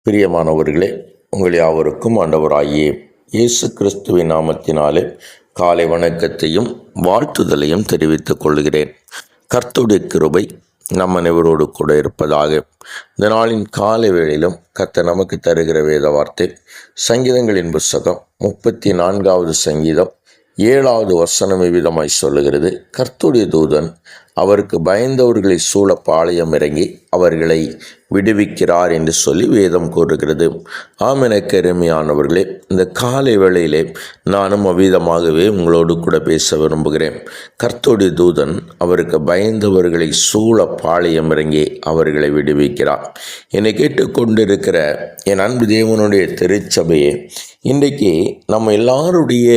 பிரியமானவர்களே, உங்கள் யாவருக்கும் ஆண்டவராகிய இயேசு கிறிஸ்துவின் நாமத்தினாலே காலை வணக்கத்தையும் வாழ்த்துதலையும் தெரிவித்துக் கொள்கிறேன். கர்த்தருடைய கிருபை நம் அனைவரோடு கூட இருப்பதாக. இந்த நாளின் காலை வேளையிலும் கர்த்தர் நமக்கு தருகிற வேத வார்த்தை சங்கீதங்களின் புஸ்தகம் 34வது சங்கீதம் 7வது வசனம் இவ்விதமாய் சொல்லுகிறது. கர்த்தருடைய தூதன் அவருக்கு பயந்தவர்களை சூழ பாளையம் இறங்கி அவர்களை விடுவிக்கிறார் என்று சொல்லி வேதம் கூறுகிறது. எனக்கு அருமையானவர்களே, இந்த காலை வேளையிலே நானும் அவ்விதமாகவே உங்களோடு கூட பேச விரும்புகிறேன். கர்த்தருடைய தூதன் அவருக்கு பயந்தவர்களை சூழ பாளையம் இறங்கி அவர்களை விடுவிக்கிறார். என்னை கேட்டுக்கொண்டிருக்கிற என் அன்பு தேவனுடைய திருச்சபையே, இன்றைக்கு நம்ம எல்லாருடைய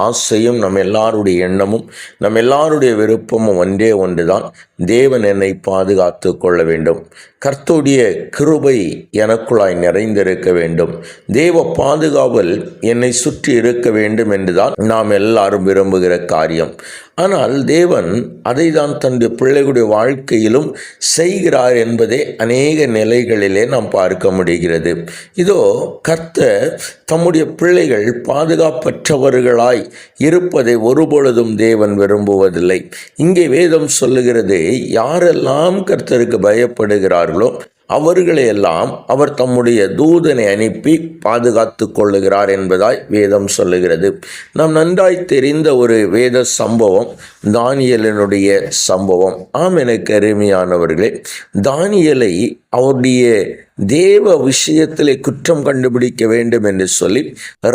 ஆசையும் நம்ம எல்லாருடைய எண்ணமும் நம்ம எல்லாருடைய விருப்பமும் ஒன்றே ஒன்றுதான். தேவன் என்னை பாதுகாத்து கொள்ள வேண்டும். கர்த்தருடைய கிருபை எனக்குள்ளாய் நிறைந்திருக்க வேண்டும். தேவ பாதுகாவல் என்னை சுற்றி இருக்க வேண்டும் என்றுதான் நாம் எல்லாரும் விரும்புகிற காரியம். ஆனால் தேவன் அதை தான் தன்னுடைய பிள்ளைகளுடைய வாழ்க்கையிலும் செய்கிறார் என்பதை அநேக நிலைகளிலே நாம் பார்க்க முடிகிறது. இதோ கர்த்தர் தம்முடைய பிள்ளைகள் பாதுகாப்பற்றவர்களாய் இருப்பதை ஒருபொழுதும் தேவன் விரும்புவதில்லை. இங்கே வேதம் சொல்லுகிறது, யாரெல்லாம் கர்த்தருக்கு பயப்படுகிறார்களோ அவர்களையெல்லாம் அவர் தம்முடைய தூதனை அனுப்பி பாதுகாத்து கொள்ளுகிறார் என்பதாய் வேதம் சொல்லுகிறது. நாம் நன்றாய் தெரிந்த ஒரு வேத சம்பவம் தானியேலினுடைய சம்பவம். எனக்கு அருமையானவர்களே, தானியேலை அவருடைய தேவ விஷயத்திலே குற்றம் கண்டுபிடிக்க வேண்டும் என்று சொல்லி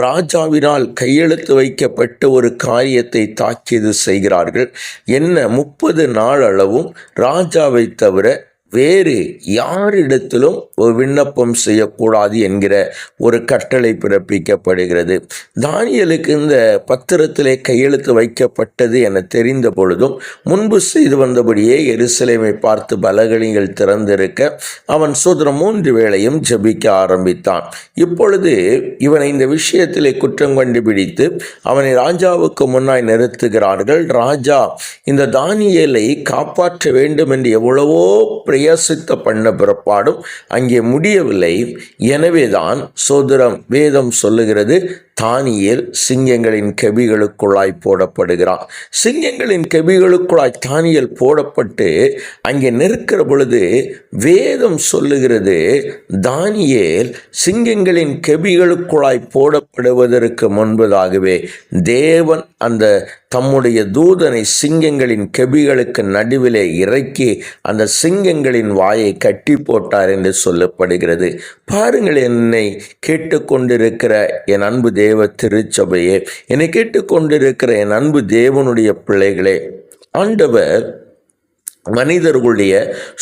ராஜாவினால் கையெழுத்து வைக்கப்பட்ட ஒரு காரியத்தை தாக்கீது செய்கிறார்கள். என்ன 30 நாள் அளவும் ராஜாவை தவிர வேறு யாரிடத்திலும் ஒரு விண்ணப்பம் செய்யக்கூடாது என்கிற ஒரு கட்டளை பிறப்பிக்கப்படுகிறது. தானியேலுக்கு இந்த பத்திரத்திலே கையெழுத்து வைக்கப்பட்டது என தெரிந்த பொழுதும் முன்பு செய்து வந்தபடியே எருசலேமை பார்த்து பலகணிகள் திறந்திருக்க அவன் சோதரம் 3 வேளையும் ஜெபிக்க ஆரம்பித்தான். இப்பொழுது இவனை இந்த விஷயத்திலே குற்றம் கண்டுபிடித்து அவனை ராஜாவுக்கு முன்னாய் நிறுத்துகிறார்கள். ராஜா இந்த தானியேலை காப்பாற்ற வேண்டும் என்று எவ்வளவோ பிரயாசித்த பண்ண பிறப்பாடும் அங்கே முடியவில்லை. எனவேதான் சோதரம் வேதம் சொல்லுகிறது, தானியேல் சிங்கங்களின் கெபிகளுக்குள்ளாய் போடப்படுகிறான். சிங்கங்களின் கெபிகளுக்குள்ளாய் தானியேல் போடப்பட்டு அங்கே நிற்கிற பொழுது வேதம் சொல்லுகிறது, தானியேல் சிங்கங்களின் கெபிகளுக்குள்ளாய் போடப்படுவதற்கு முன்பதாகவே தேவன் அந்த தம்முடைய தூதனை சிங்கங்களின் கெபிகளுக்கு நடுவிலே இறக்கி அந்த சிங்கங்களின் வாயை கட்டி போட்டார் என்று சொல்லப்படுகிறது. பாருங்கள், என்னை கேட்டுக்கொண்டிருக்கிற என் அன்பு தேவ திருச்சபையே, என்னை கேட்டுக்கொண்டிருக்கிற என் அன்பு தேவனுடைய பிள்ளைகளே, ஆண்டவர் மனிதர்களுடைய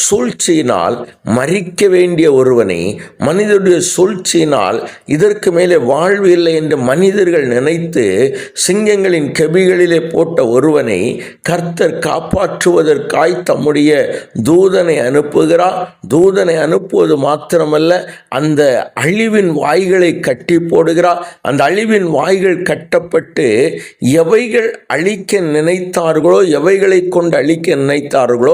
சூழ்ச்சியினால் மறிக்க வேண்டிய ஒருவனை மனிதருடைய சூழ்ச்சியினால் இதற்கு மேலே வாழ்வு இல்லை என்று மனிதர்கள் நினைத்து சிங்கங்களின் கெபிகளிலே போட்ட ஒருவனை கர்த்தர் காப்பாற்றுவதற்காய் தம்முடைய தூதனை அனுப்புகிறார். தூதனை அனுப்புவது மாத்திரமல்ல, அந்த அழிவின் வாய்களை கட்டி போடுகிறார். அந்த அழிவின் வாய்கள் கட்டப்பட்டு எவைகள் அழிக்க நினைத்தார்களோ, எவைகளை கொண்டு அழிக்க நினைத்தார்களோ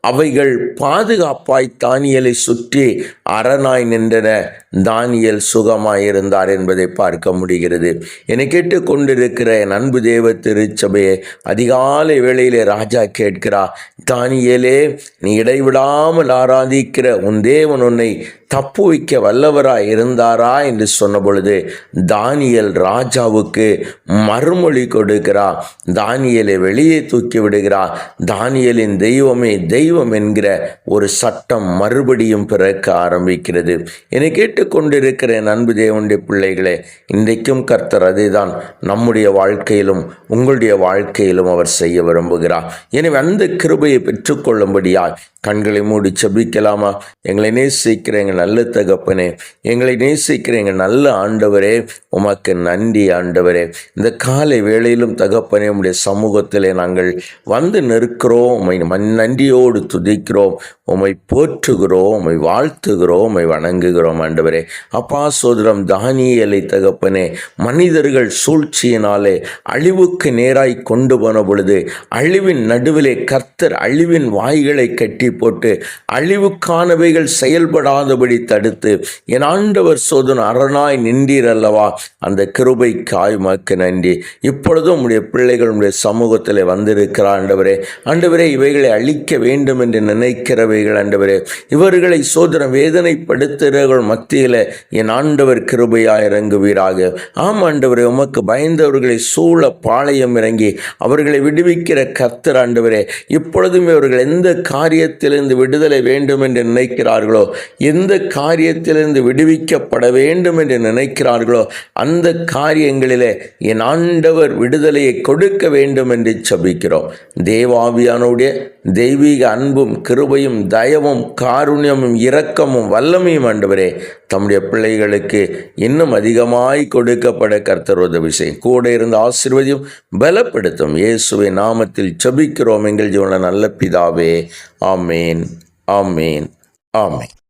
அவைகள் பாதுகாப்பாய் தானியேலை சுற்றி அரணாய் நின்றன. தானியேல் சுகமாயிருந்தார் என்பதை பார்க்க முடிகிறது. என்னை கேட்டுக்கொண்டிருக்கிற என் அன்பு தேவ திருச்சபையே, அதிகாலை வேளையிலே ராஜா கேட்கிறார், தானியேலே, நீ இடைவிடாமல் ஆராதிக்கிற உன் தேவன் உன்னை தப்பு வைக்க வல்லவராய் இருந்தாரா என்று சொன்ன பொழுது தானியேல் ராஜாவுக்கு மறுமொழி கொடுக்கிறார். தானியேலை வெளியே தூக்கி விடுகிறார். தானியேலின் தெய்வமே தெய்வம் என்கிற ஒரு சட்டம் மறுபடியும் பிறக்க ஆரம்பிக்கிறது. என்னை கேட்டுக்கொண்டிருக்கிற என் அன்பு தேவனுடைய பிள்ளைகளே, இன்றைக்கும் கர்த்தர் அதேதான் நம்முடைய வாழ்க்கையிலும் உங்களுடைய வாழ்க்கையிலும் அவர் செய்ய விரும்புகிறார். எனவே அந்த கிருபையை பெற்றுக்கொள்ளும்படியாய் கண்களை மூடி செபிக்கலாமா? எங்களை நேசிக்கிற எங்கள் நல்ல தகப்பனே, எங்களை நேசிக்கிற எங்கள் நல்ல ஆண்டவரே, உமக்கு நன்றி ஆண்டவரே. இந்த காலை வேளையிலும் தகப்பனே, உம்முடைய சமூகத்திலே நாங்கள் வந்து நிற்கிறோம். உம்மை நன்றியோடு துதிக்கிறோம், உம்மை போற்றுகிறோம், உம்மை வாழ்த்துகிறோம். துதிக்கிறோம், உம்மை வணங்குகிறோம் ஆண்டவரே. அப்பா சோதரம் தானியேலை தகப்பனே, மனிதர்கள் சூழ்ச்சியினாலே அழிவுக்கு நேராய் கொண்டு போன பொழுது அழிவின் நடுவிலே கர்த்தர் அழிவின் வாய்களை கட்டி போட்டு அழிவுக்கானவைகள் செயல்படாதபடி தடுத்து என் ஆண்டவர் சோதன் அரணாய் நின்றீர் அல்லவா. அந்த கிருபைக்காய் உமக்கு நன்றி. இப்பொழுதும் உடைய பிள்ளைகள் உடைய சமூகத்தில் வந்திருக்கிறார் ஆண்டவரே. ஆண்டவரே, இவைகளை அழிக்க வேண்டும் என்று நினைக்கிறவைகள் ஆண்டவரே, இவர்களை சோதனை வேதனைப்படுத்துகிறவர்கள் மத்தியில் என் ஆண்டவர் கிருபையாய் இறங்குவீராக. ஆம் ஆண்டவரே, உமக்கு பயந்தவர்களை சூழ பாளையம் இறங்கி அவர்களை விடுவிக்கிற கர்த்தர் ஆண்டவரே. இப்பொழுதும் இவர்கள் எந்த காரியத்திலிருந்து விடுதலை வேண்டும் என்று நினைக்கிறார்களோ, எந்த காரியத்திலிருந்து விடுவிக்கப்பட வேண்டும் என்று நினைக்கிறார்களோ, அந்த காரியங்களிலே என் ஆண்டவர் விடுதலையை கொடுக்க வேண்டும் என்று ஜெபிக்கிறோம். தேவாவியானுடைய தெய்வீக அன்பும் கிருபையும் தயவும் காருண்யமும் இரக்கமும் வல்லமையும் ஆண்டவரே தம்முடைய பிள்ளைகளுக்கு இன்னும் அதிகமாய் கொடுக்கப்பட கர்த்தர் உதவி செய்யும். கூட இருந்து ஆசீர்வதியும் பலப்படுத்தும். இயேசுவின் நாமத்தில் ஜெபிக்கிறோம் எங்கள் ஜீவன நல்ல பிதாவே. ஆமேன், ஆமேன், ஆமேன்.